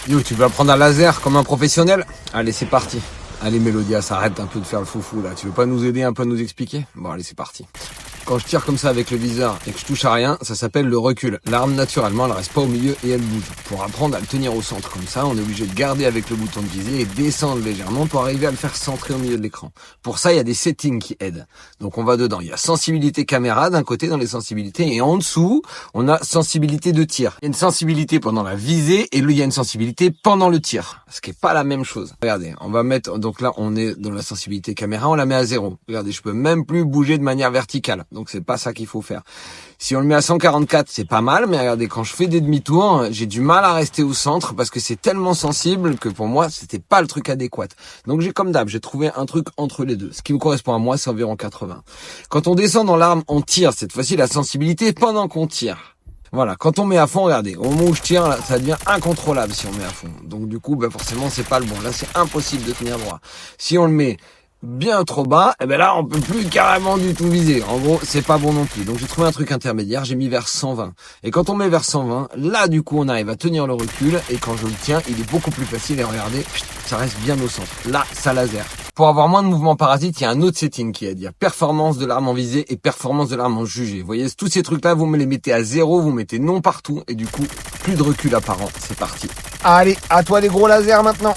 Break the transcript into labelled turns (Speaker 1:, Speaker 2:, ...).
Speaker 1: Yo, tu veux apprendre un laser comme un professionnel? Allez, c'est parti. Allez, Mélodia, ça arrête un peu de faire le foufou, là. Tu veux pas nous aider un peu à nous expliquer? Bon, allez, c'est parti. Quand je tire comme ça avec le viseur et que je touche à rien, ça s'appelle le recul. L'arme, naturellement, elle reste pas au milieu et elle bouge. Pour apprendre à le tenir au centre comme ça, on est obligé de garder avec le bouton de visée et descendre légèrement pour arriver à le faire centrer au milieu de l'écran. Pour ça, il y a des settings qui aident. Donc, on va dedans. Il y a sensibilité caméra d'un côté dans les sensibilités et en dessous, on a sensibilité de tir. Il y a une sensibilité pendant la visée et il y a une sensibilité pendant le tir. Ce qui est pas la même chose. Regardez, on va mettre, donc là, on est dans la sensibilité caméra, on la met à 0. Regardez, je peux même plus bouger de manière verticale. Donc c'est pas ça qu'il faut faire. Si on le met à 144, c'est pas mal, mais regardez, quand je fais des demi-tours, j'ai du mal à rester au centre parce que c'est tellement sensible que pour moi, c'était pas le truc adéquat. Donc j'ai comme d'hab, j'ai trouvé un truc entre les deux. Ce qui me correspond à moi, c'est environ 80. Quand on descend dans l'arme, on tire. Cette fois-ci, la sensibilité pendant qu'on tire. Voilà, quand on met à fond, regardez, au moment où je tire, là, ça devient incontrôlable si on met à fond. Donc du coup, forcément, c'est pas le bon. Là, c'est impossible de tenir droit. Si on le met bien trop bas, et là, on peut plus carrément du tout viser. En gros, c'est pas bon non plus. Donc j'ai trouvé un truc intermédiaire, j'ai mis vers 120. Et quand on met vers 120, là, du coup, on arrive à tenir le recul. Et quand je le tiens, il est beaucoup plus facile. Et regardez, ça reste bien au centre. Là, ça laser. Pour avoir moins de mouvements parasites, il y a un autre setting qui est à dire performance de l'arme en visée et performance de l'arme en jugée. Vous voyez, tous ces trucs-là, vous me les mettez à 0, vous mettez non partout et du coup, plus de recul apparent. C'est parti. Allez, à toi les gros lasers maintenant.